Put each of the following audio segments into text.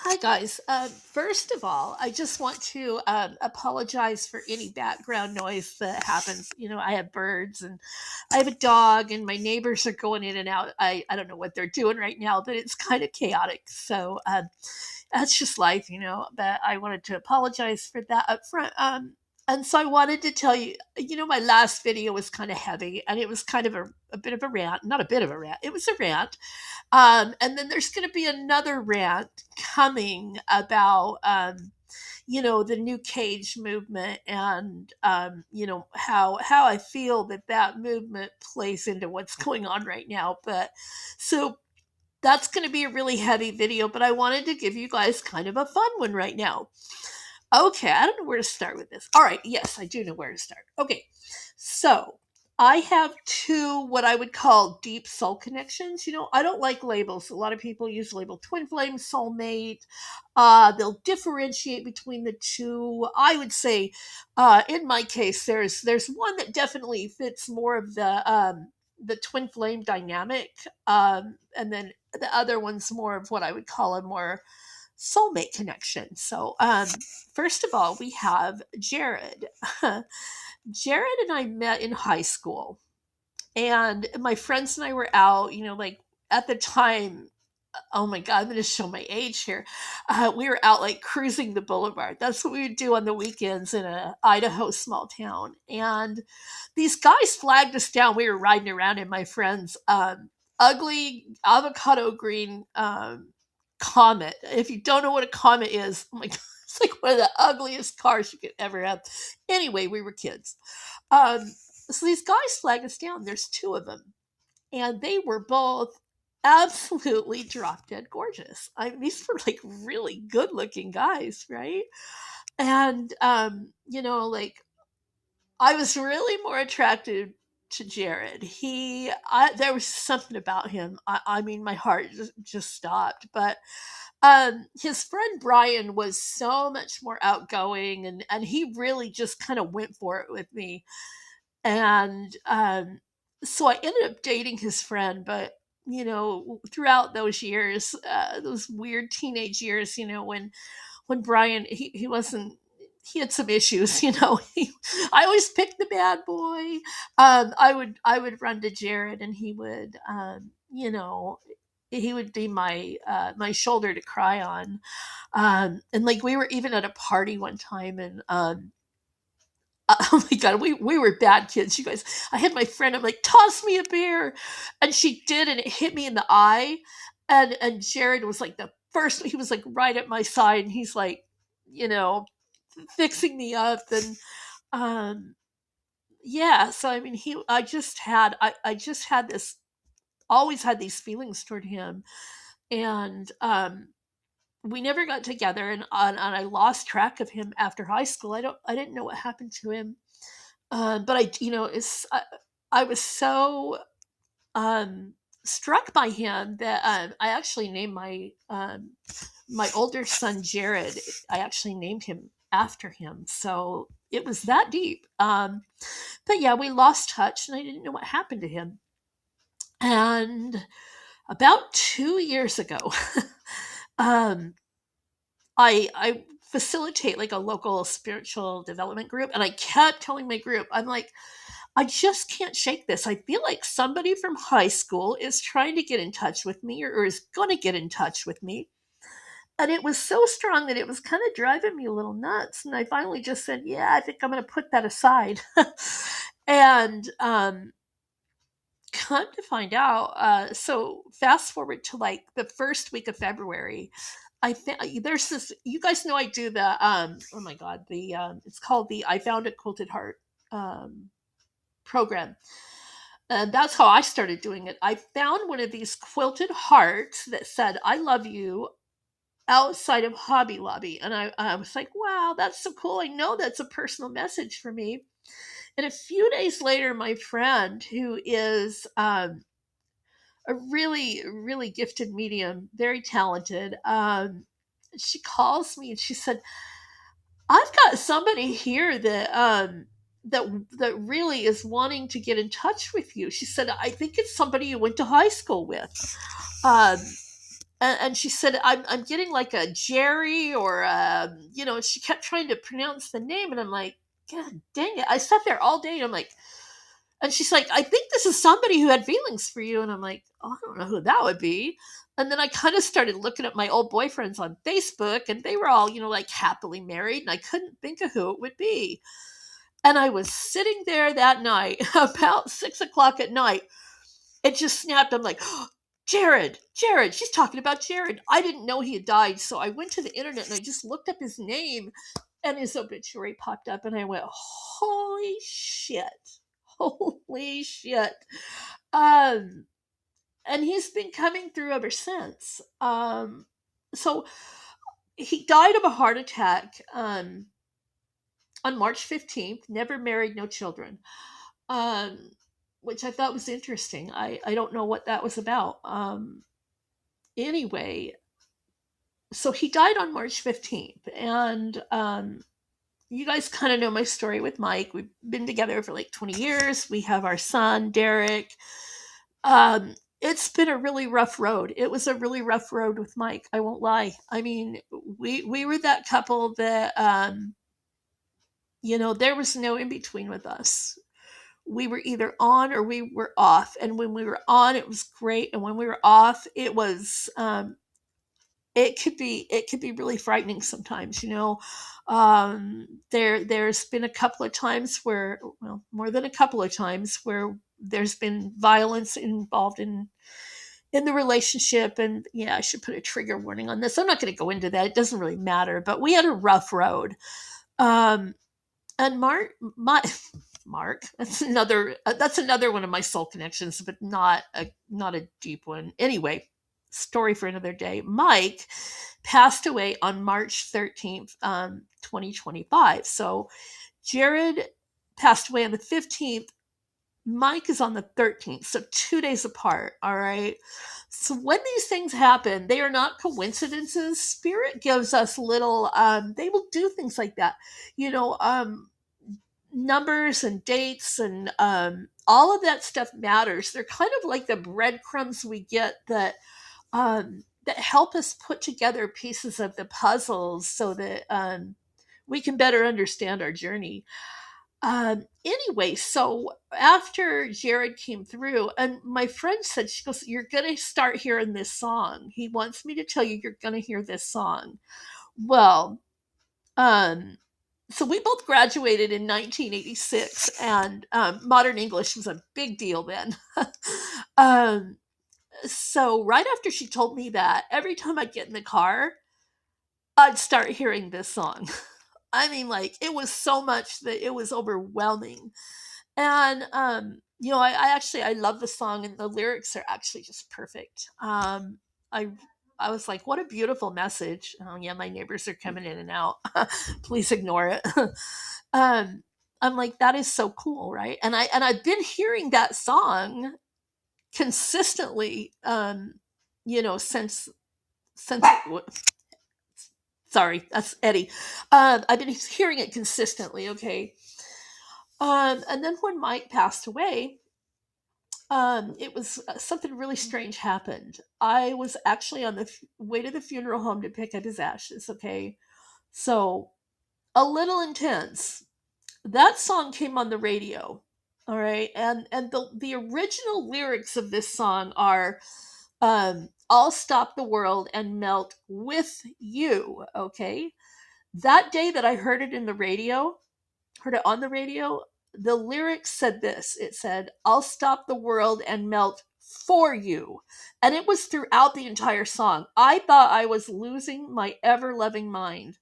Hi, guys. First of all, I just want to apologize for any background noise that happens. I have birds and I have a dog, and my neighbors are going in and out. I don't know what they're doing right now, but it's kind of chaotic. So that's just life, But I wanted to apologize for that up front. And so I wanted to tell you, my last video was kind of heavy and it was kind of a bit of a rant, not a bit of a rant, it was a rant. And then there's going to be another rant coming about, the new cage movement and, how I feel that movement plays into what's going on right now. But so that's going to be a really heavy video, but I wanted to give you guys kind of a fun one right now. Okay, I don't know where to start with this. All right, yes, I do know where to start. Okay, so I have two what I would call deep soul connections. I don't like labels. A lot of people use the label twin flame, soulmate. They'll differentiate between the two. I would say, in my case, there's one that definitely fits more of the twin flame dynamic, and then the other one's more of what I would call a more soulmate connection. So, first of all, we have Jared. Jared and I met in high school, and my friends and I were out, like at the time. Oh my God, I'm going to show my age here. We were out like cruising the boulevard. That's what we would do on the weekends in a Idaho small town. And these guys flagged us down. We were riding around in my friend's ugly avocado green Comet. If you don't know what a Comet is, oh my God, it's like one of the ugliest cars you could ever have. Anyway, we were kids. So these guys flagged us down. There's two of them, and they were both absolutely drop dead gorgeous. I mean, these were like really good looking guys, right? And like I was really more attracted to Jared. There was something about him. I mean, my heart just stopped. But his friend Brian was so much more outgoing, and he really just kind of went for it with me. And so I ended up dating his friend, but throughout those years, those weird teenage years, when Brian he wasn't he had some issues, I always picked the bad boy. I would run to Jared, and he would be my shoulder to cry on. And like we were even at a party one time, and oh my God, we were bad kids, you guys. I had my friend, I'm like, toss me a beer. And she did, and it hit me in the eye. And Jared was like the first, he was like right at my side, and he's like, you know, fixing me up. And um yeah, so I mean I just had this always had these feelings toward him. And we never got together, and I lost track of him after high school. I didn't know what happened to him. But I was so um, struck by him that I actually named my older son Jared. I actually named him after him. So it was that deep. But yeah, we lost touch, and I didn't know what happened to him. And about 2 years ago, um, I facilitate like a local spiritual development group, and I kept telling my group, I'm like, I just can't shake this. I feel like somebody from high school is trying to get in touch with me, or is going to get in touch with me. And it was so strong that it was kind of driving me a little nuts. And I finally just said, yeah, I think I'm going to put that aside. And come to find out, so fast forward to like the first week of February, I think there's this. You guys know I do the oh my God, the it's called the I Found a Quilted Heart um, program. And that's how I started doing it. I found one of these quilted hearts that said, I love you, outside of Hobby Lobby. And I was like, wow, that's so cool. I know that's a personal message for me. And a few days later, my friend, who is a really, really gifted medium, very talented, she calls me and she said, I've got somebody here that really is wanting to get in touch with you. She said, I think it's somebody you went to high school with. Um, And she said, I'm getting like a Jerry or, she kept trying to pronounce the name. And I'm like, God dang it. I sat there all day and I'm like, and she's like, I think this is somebody who had feelings for you. And I'm like, oh, I don't know who that would be. And then I kind of started looking at my old boyfriends on Facebook, and they were all, like happily married. And I couldn't think of who it would be. And I was sitting there that night, about 6 o'clock at night. It just snapped. I'm like, oh, Jared, she's talking about Jared. I didn't know he had died. So I went to the internet and I just looked up his name, and his obituary popped up, and I went, holy shit. Holy shit. Um, and he's been coming through ever since. So he died of a heart attack on March 15th, never married, no children, um, which I thought was interesting. I don't know what that was about. Anyway, so he died on March 15th. And you guys kind of know my story with Mike. We've been together for like 20 years. We have our son, Derek. It's been a really rough road. It was a really rough road with Mike. I won't lie. I mean, we were that couple that, there was no in between with us. We were either on or we were off. And when we were on, it was great. And when we were off, it was, it could be really frightening sometimes. There's been a couple of times where, well, more than a couple of times where there's been violence involved in the relationship. And yeah, I should put a trigger warning on this. I'm not going to go into that. It doesn't really matter, but we had a rough road. And Mark, that's another one of my soul connections, but not a deep one. Anyway, story for another day. Mike passed away on March 13th, 2025. So Jared passed away on the 15th. Mike is on the 13th, so 2 days apart. All right. So when these things happen, they are not coincidences. Spirit gives us little, they will do things like that. Numbers and dates and all of that stuff matters. They're kind of like the breadcrumbs we get that help us put together pieces of the puzzles so that we can better understand our journey. Anyway, so after Jared came through, and my friend said, she goes, you're going to start hearing this song. He wants me to tell you you're going to hear this song. Well, so we both graduated in 1986, and modern English was a big deal then. um, so right after she told me that, every time I'd get in the car, I'd start hearing this song. I mean, like, it was so much that it was overwhelming. And I love the song, and the lyrics are actually just perfect. I I was like, what a beautiful message. Oh yeah, my neighbors are coming in and out. Please ignore it. um, I'm like, that is so cool, right? And I've been hearing that song consistently, since sorry, that's Eddie. I've been hearing it consistently. Okay. And then when Mike passed away, it was something really strange happened. I was actually on the way to the funeral home to pick up his ashes. Okay, so a little intense. That song came on the radio. All right, and the original lyrics of this song are, "I'll stop the world and melt with you." Okay, that day that I heard it on the radio, the lyrics said this. It said, "I'll stop the world and melt for you." And it was throughout the entire song. I thought I was losing my ever loving mind.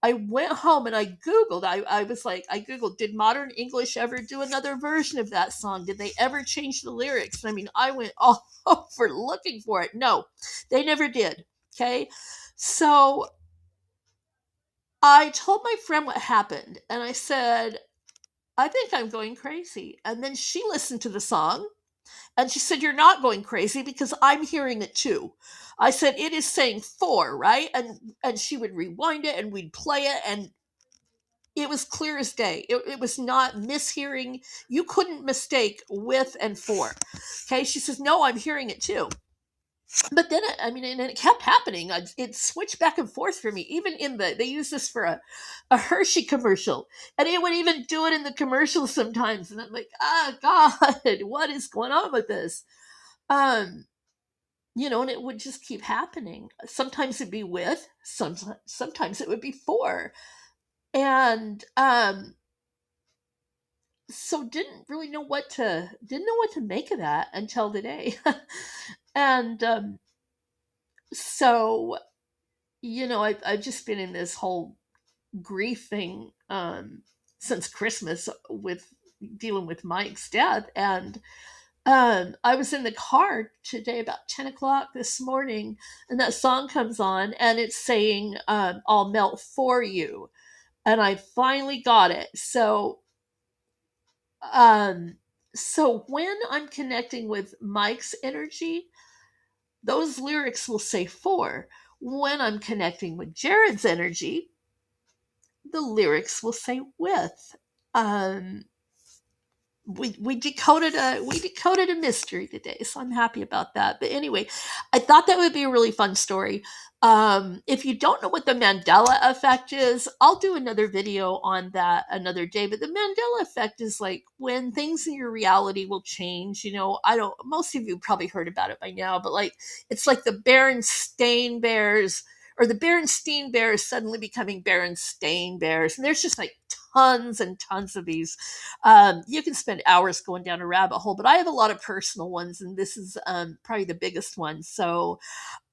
I went home and I Googled. I Googled, did modern English ever do another version of that song? Did they ever change the lyrics? I mean, I went all over looking for it. No, they never did. Okay. So I told my friend what happened, and I said, I think I'm going crazy. And then she listened to the song and she said, you're not going crazy because I'm hearing it too. I said, it is saying for, right? And she would rewind it and we'd play it, and it was clear as day. It was not mishearing. You couldn't mistake with and for. Okay. She says, no, I'm hearing it too. But then I mean, and it kept happening. It switched back and forth for me. Even in they use this for a Hershey commercial, and it would even do it in the commercial sometimes. And I'm like, ah, God, what is going on with this? Um, and it would just keep happening. Sometimes it'd be with, sometimes it would be for, and so didn't know what to make of that until today, and so I've just been in this whole grief thing since Christmas with dealing with Mike's death. And I was in the car today about 10 o'clock this morning, and that song comes on, and it's saying, I'll melt for you. And I finally got it. Um, so when I'm connecting with Mike's energy, those lyrics will say for. When I'm connecting with Jared's energy, the lyrics will say with. Um, we decoded a mystery today, so I'm happy about that. But anyway, I thought that would be a really fun story. If you don't know what the Mandela effect is, I'll do another video on that another day. But the Mandela effect is like when things in your reality will change. I don't. Most of you probably heard about it by now, but like it's like the Berenstain Bears or the Berenstain Bears suddenly becoming Berenstain Bears, and there's just like tons and tons of these. You can spend hours going down a rabbit hole, but I have a lot of personal ones, and this is probably the biggest one. So,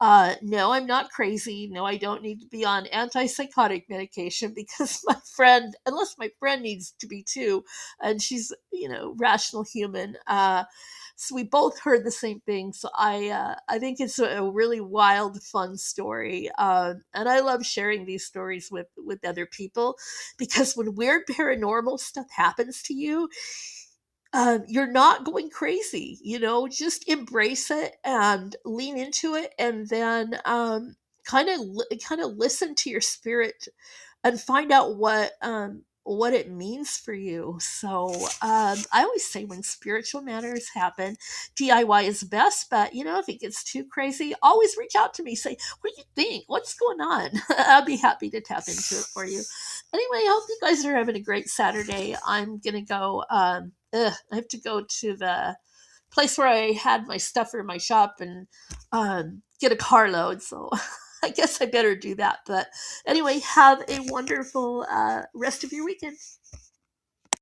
no, I'm not crazy. No, I don't need to be on antipsychotic medication because unless my friend needs to be too, and she's, rational human. So we both heard the same thing. So I think it's a really wild, fun story, and I love sharing these stories with other people because when weird paranormal stuff happens to you, you're not going crazy. Just embrace it and lean into it, and then kind of listen to your spirit and find out what it means for you. So I always say when spiritual matters happen, DIY is best. But if it gets too crazy, always reach out to me. Say, what do you think? What's going on? I'll be happy to tap into it for you. Anyway, I hope you guys are having a great Saturday. I'm gonna go. I have to go to the place where I had my stuff for my shop and get a carload. So I guess I better do that. But anyway, have a wonderful rest of your weekend.